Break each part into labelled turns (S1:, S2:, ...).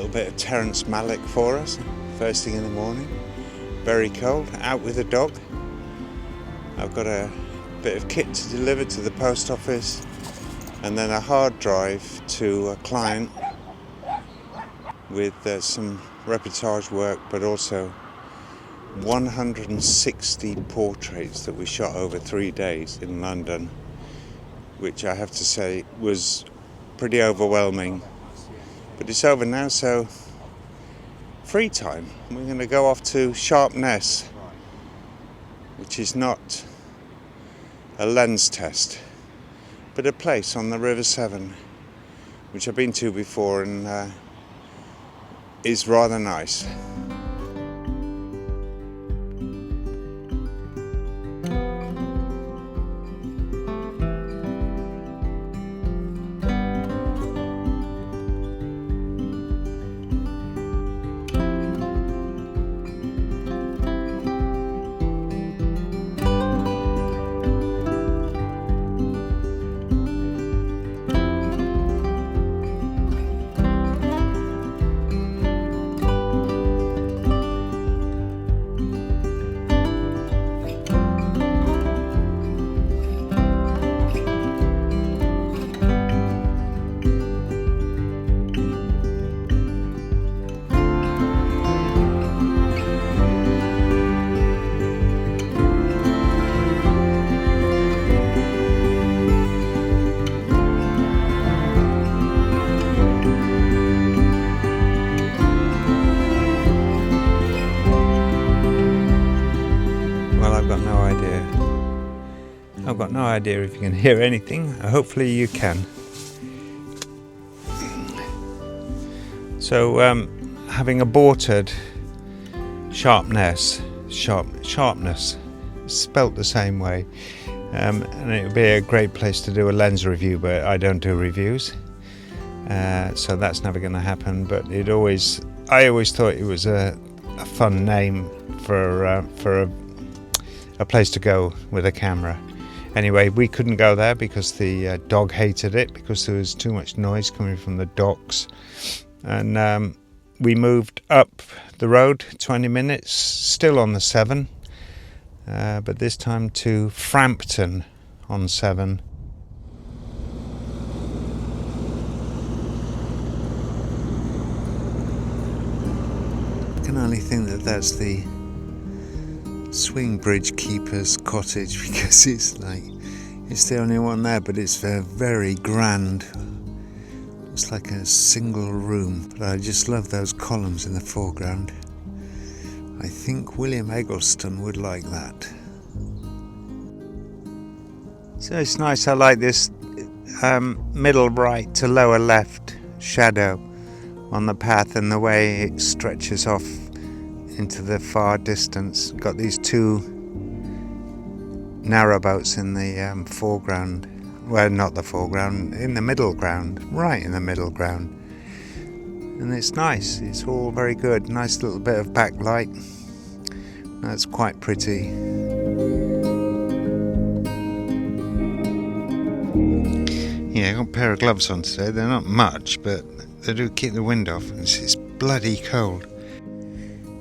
S1: little bit of Terence Malick for us, first thing in the morning. Very cold, out with the dog. I've got a bit of kit to deliver to the post office, and then a hard drive to a client with some reportage work, but also 160 portraits that we shot over 3 days in London, which I have to say was pretty overwhelming. But it's over now, so free time. We're going to go off to Sharpness, which is not a lens test, but a place on the River Severn, which I've been to before and is rather nice. I've got no idea if you can hear anything. Hopefully you can. So having aborted Sharpness, spelt the same way, and it would be a great place to do a lens review, but I don't do reviews, so that's never going to happen. But I always thought it was a fun name for a place to go with a camera. Anyway, we couldn't go there because the dog hated it, because there was too much noise coming from the docks. And we moved up the road 20 minutes, still on the Severn, but this time to Frampton on Severn. I can only think that that's the swing bridge keeper's cottage, because it's the only one there, but it's very grand. It's like a single room, but I just love those columns in the foreground. I think William Eggleston would like that. So it's nice. I like this middle right to lower left shadow on the path, and the way it stretches off into the far distance. Got these two narrowboats in the foreground. Well, not the foreground, in the middle ground, right in the middle ground. And it's nice, it's all very good. Nice little bit of backlight. That's quite pretty. Yeah, I got a pair of gloves on today. They're not much, but they do keep the wind off. It's bloody cold.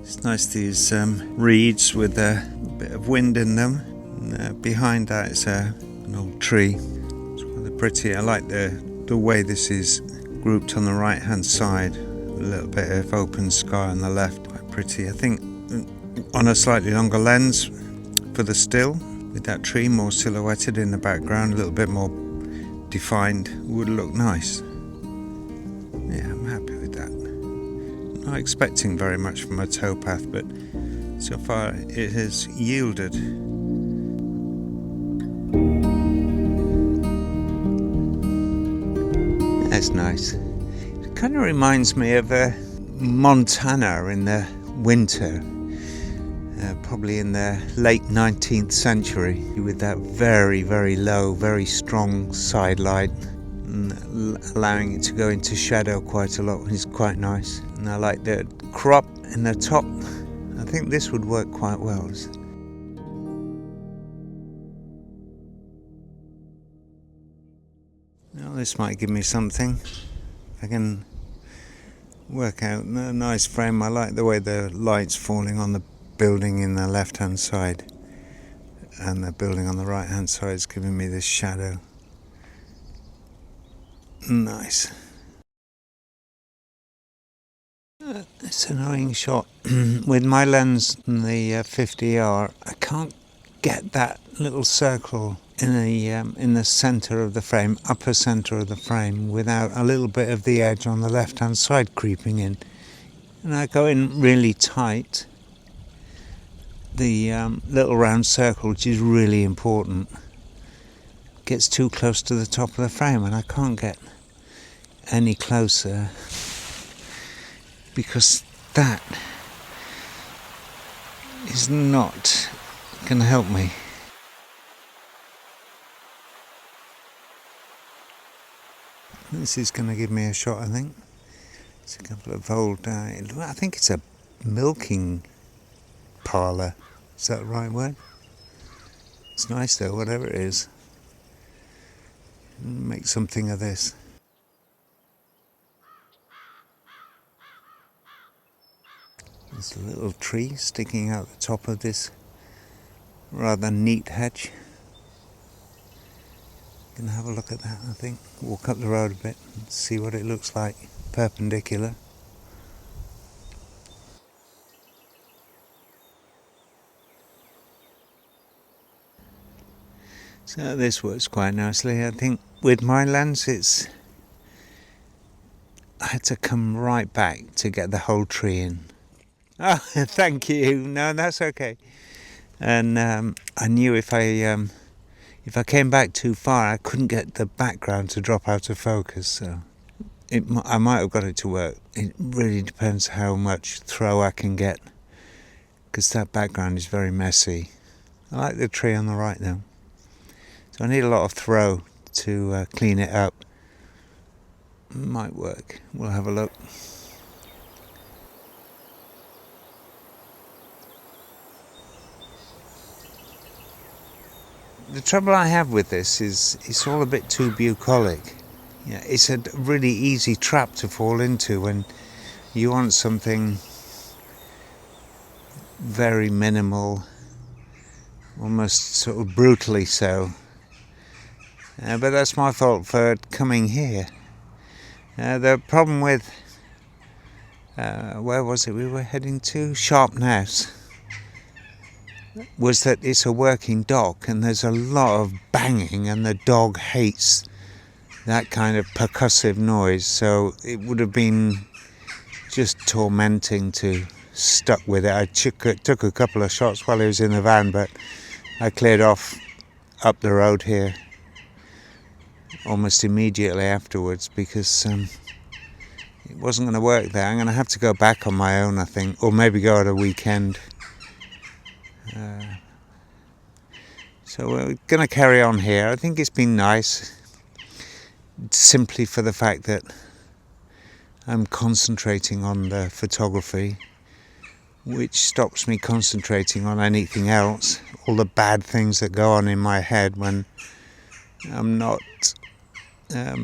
S1: It's nice, these reeds with a bit of wind in them. And, behind that is an old tree. It's rather pretty. I like the way this is grouped on the right hand side. A little bit of open sky on the left. Quite pretty. I think on a slightly longer lens for the still, with that tree more silhouetted in the background, a little bit more defined, would look nice. Yeah, I'm happy with that. Not expecting very much from a towpath, but so far it has yielded. That's nice. It kind of reminds me of Montana in the winter, probably in the late 19th century, with that very, very low, very strong side light, allowing it to go into shadow quite a lot. It's quite nice. And I like the crop in the top. I think this would work quite well. Now this might give me something. If I can work out a nice frame. I like the way the light's falling on the building in the left hand side, and the building on the right hand side is giving me this shadow. Nice. It's an annoying shot. With my lens and the 50R, I can't get that little circle in the center of the frame, upper center of the frame, without a little bit of the edge on the left hand side creeping in. And I go in really tight. The little round circle, which is really important, gets too close to the top of the frame, and I can't get any closer because that is not going to help me. This is going to give me a shot, I think. It's a couple of old, I think it's a milking parlour. Is that the right word? It's nice though, whatever it is. Make something of this. There's a little tree sticking out the top of this rather neat hedge. Gonna have a look at that, I think. Walk up the road a bit and see what it looks like perpendicular. So this works quite nicely. I think with my lens I had to come right back to get the whole tree in. Oh, thank you. No, that's okay. And I knew if I came back too far, I couldn't get the background to drop out of focus. So I might have got it to work. It really depends how much throw I can get, because that background is very messy. I like the tree on the right though. So I need a lot of throw to clean it up. Might work. We'll have a look. The trouble I have with this is it's all a bit too bucolic. Yeah, it's a really easy trap to fall into when you want something very minimal, almost sort of brutally so. But that's my fault for coming here. The problem with, where was it we were heading to? Sharpness. Was that it's a working dock and there's a lot of banging, and the dog hates that kind of percussive noise, so it would have been just tormenting to stuck with it. I took a couple of shots while he was in the van, but I cleared off up the road here almost immediately afterwards because it wasn't going to work there. I'm going to have to go back on my own, I think, or maybe go at a weekend. So we're going to carry on here. I think it's been nice, simply for the fact that I'm concentrating on the photography, which stops me concentrating on anything else, all the bad things that go on in my head when I'm not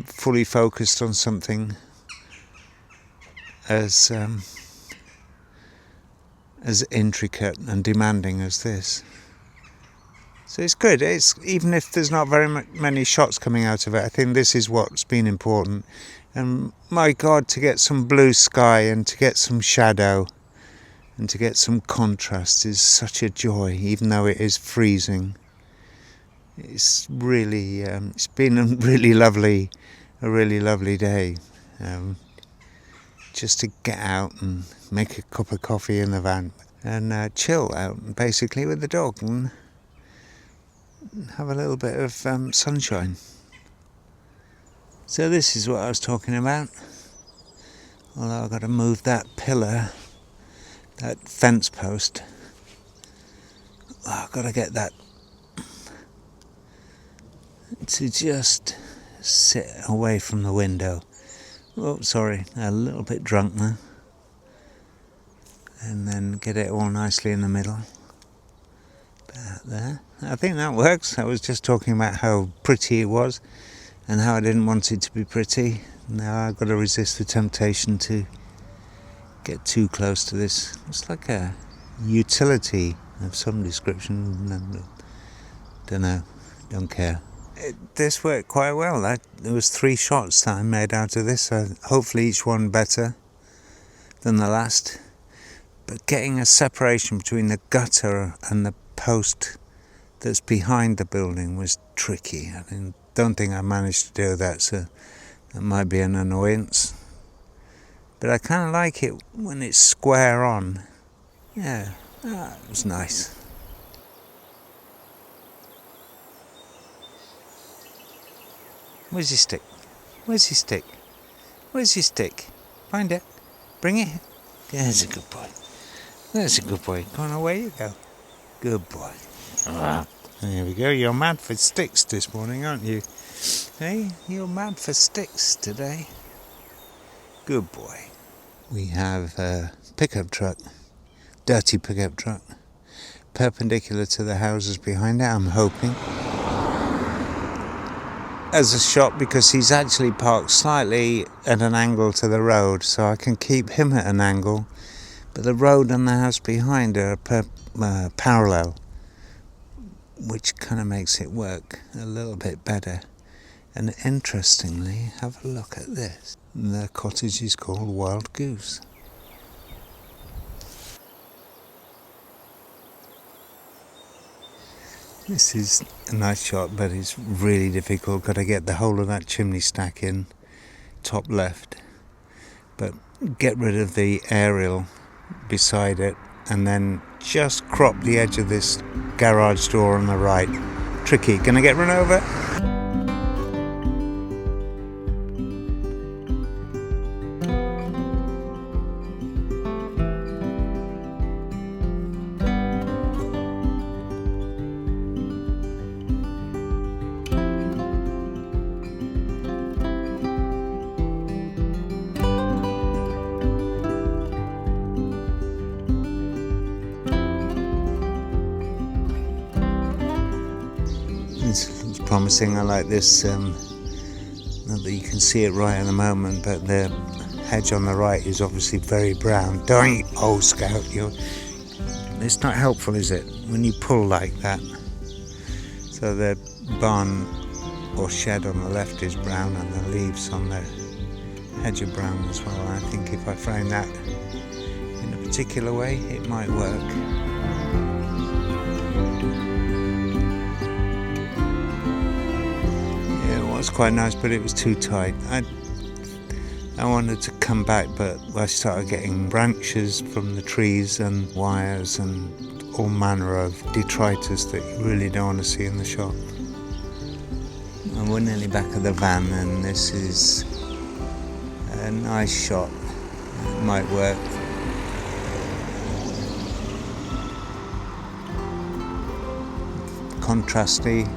S1: fully focused on something as intricate and demanding as this. So it's good. It's even if there's not very many shots coming out of it, I think this is what's been important. And my God, to get some blue sky and to get some shadow and to get some contrast is such a joy, even though it is freezing. It's really, it's been a really lovely day. Just to get out and make a cup of coffee in the van and chill out basically with the dog and have a little bit of sunshine. So this is what I was talking about. Although I've got to move that pillar, that fence post. I've got to get that to just sit away from the window. Oh, sorry, a little bit drunk now. And then get it all nicely in the middle. About there. I think that works. I was just talking about how pretty it was and how I didn't want it to be pretty. Now I've got to resist the temptation to get too close to this. It's like a utility of some description. Don't know, don't care. This worked quite well. There was 3 shots that I made out of this, so hopefully each one better than the last. But getting a separation between the gutter and the post that's behind the building was tricky. I don't think I managed to do that, so that might be an annoyance. But I kind of like it when it's square on. Yeah, it was nice. Where's your stick? Where's your stick? Where's your stick? Find it. Bring it. There's a good boy. There's a good boy. Go on, away you go. Good boy. There we go. You're mad for sticks this morning, aren't you? Hey, you're mad for sticks today. Good boy. We have a pickup truck. Dirty pickup truck. Perpendicular to the houses behind it, I'm hoping. As a shot, because he's actually parked slightly at an angle to the road, so I can keep him at an angle, but the road and the house behind are parallel, which kind of makes it work a little bit better. And interestingly, have a look at this. The cottage is called Wild Goose. This is a nice shot, but it's really difficult. Got to get the whole of that chimney stack in, top left. But get rid of the aerial beside it, and then just crop the edge of this garage door on the right. Tricky. Gonna get run over? It's promising. I like this, not that you can see it right at the moment, but the hedge on the right is obviously very brown. Don't you, old scout, it's not helpful, is it, when you pull like that? So the barn or shed on the left is brown, and the leaves on the hedge are brown as well. I think if I frame that in a particular way, it might work. It was quite nice, but it was too tight. I wanted to come back, but I started getting branches from the trees and wires and all manner of detritus that you really don't want to see in the shot. And we're nearly back at the van, and this is a nice shot. It might work. Contrasty.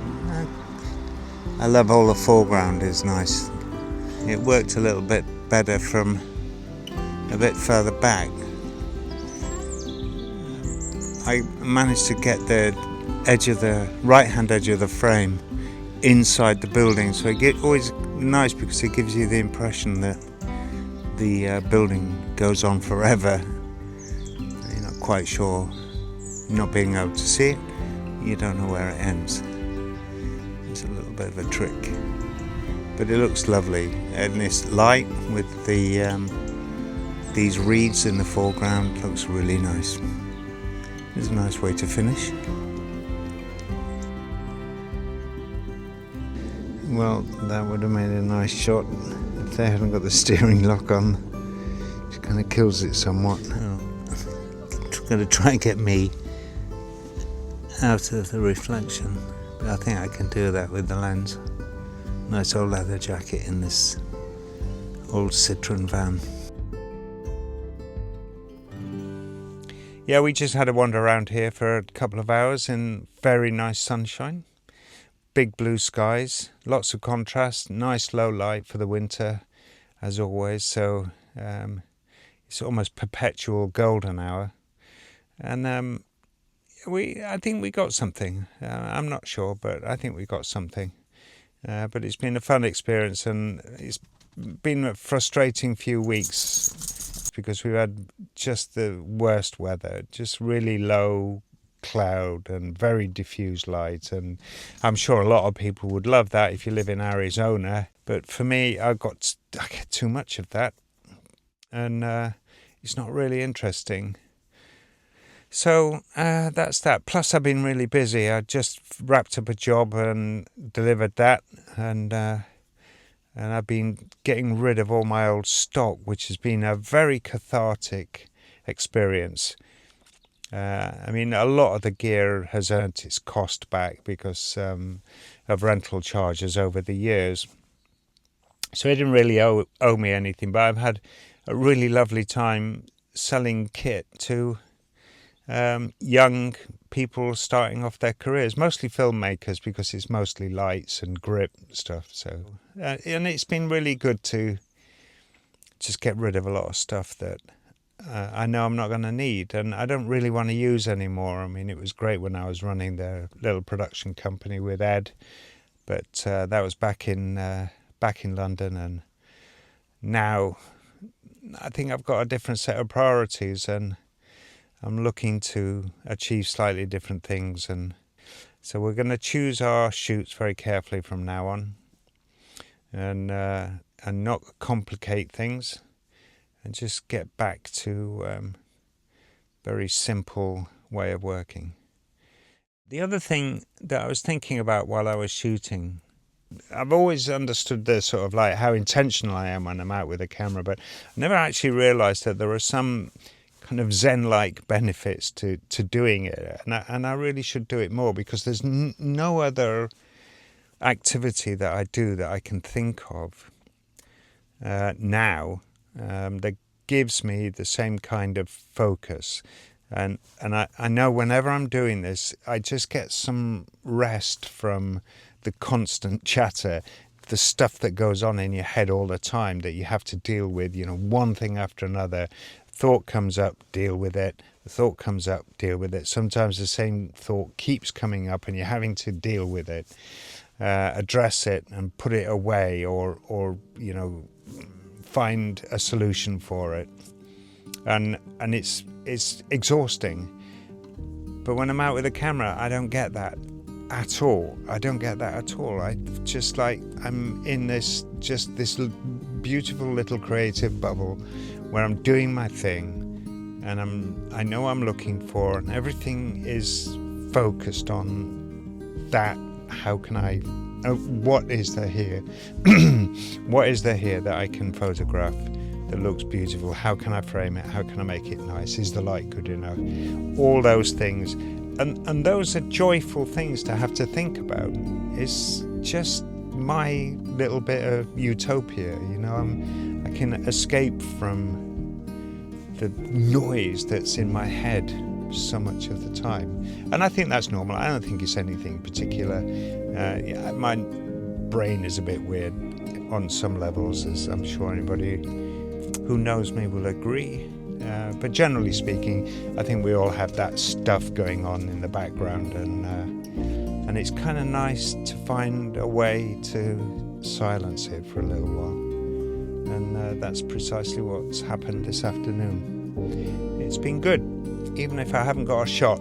S1: I love all the foreground is nice. It worked a little bit better from a bit further back. I managed to get the edge of the right-hand edge of the frame inside the building, so it always nice because it gives you the impression that the building goes on forever. You're not quite sure, not being able to see it, you don't know where it ends. It's a little bit of a trick, but it looks lovely, and it's light with the these reeds in the foreground. Looks really nice. It's a nice way to finish. Well, that would have made a nice shot if they hadn't got the steering lock on. It kind of kills it somewhat. I'm going to try and get me out of the reflection. But I think I can do that with the lens. Nice old leather jacket in this old Citroen van. Yeah, we just had a wander around here for a couple of hours in very nice sunshine. Big blue skies, lots of contrast, nice low light for the winter as always. So it's almost perpetual golden hour. And I think we got something. I'm not sure, but I think we got something. But it's been a fun experience, and it's been a frustrating few weeks. It's because we've had just the worst weather, just really low cloud and very diffuse light, and I'm sure a lot of people would love that if you live in Arizona, but for me I get too much of that, and it's not really interesting. So that's that. Plus I've been really busy. I just wrapped up a job and delivered that, and I've been getting rid of all my old stock, which has been a very cathartic experience. I mean, a lot of the gear has earned its cost back because of rental charges over the years. So it didn't really owe me anything, but I've had a really lovely time selling kit to young people starting off their careers, mostly filmmakers, because it's mostly lights and grip stuff. So, and it's been really good to just get rid of a lot of stuff that I know I'm not going to need, and I don't really want to use anymore. I mean, it was great when I was running the little production company with Ed, but that was back in London, and now I think I've got a different set of priorities, and I'm looking to achieve slightly different things, and so we're going to choose our shoots very carefully from now on, and not complicate things, and just get back to very simple way of working. The other thing that I was thinking about while I was shooting, I've always understood this sort of like how intentional I am when I'm out with a camera, but I never actually realized that there are some kind of Zen-like benefits to doing it, and I really should do it more, because there's no other activity that I do that I can think of now that gives me the same kind of focus, and I know whenever I'm doing this, I just get some rest from the constant chatter, the stuff that goes on in your head all the time that you have to deal with, you know, one thing after another. Thought comes up, deal with it. The thought comes up, deal with it. Sometimes the same thought keeps coming up and you're having to deal with it, address it and put it away, or you know, find a solution for it. And it's exhausting. But when I'm out with a camera, I don't get that at all. I just like, I'm in this beautiful little creative bubble where I'm doing my thing, and I know I'm looking for, and everything is focused on that. How can I, what is there here? What is there here that I can photograph that looks beautiful? How can I frame it? How can I make it nice? Is the light good enough? All those things. And those are joyful things to have to think about. It's just my little bit of utopia, you know. I can escape from the noise that's in my head so much of the time, and I think that's normal. I don't think it's anything particular. My brain is a bit weird on some levels, as I'm sure anybody who knows me will agree. But generally speaking, I think we all have that stuff going on in the background, and it's kind of nice to find a way to silence it for a little while. And that's precisely what's happened this afternoon. It's been good, even if I haven't got a shot.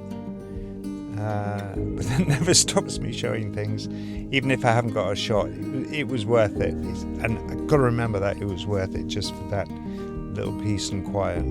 S1: But that never stops me showing things. Even if I haven't got a shot, it was worth it. And I've got to remember that it was worth it just for that little peace and quiet.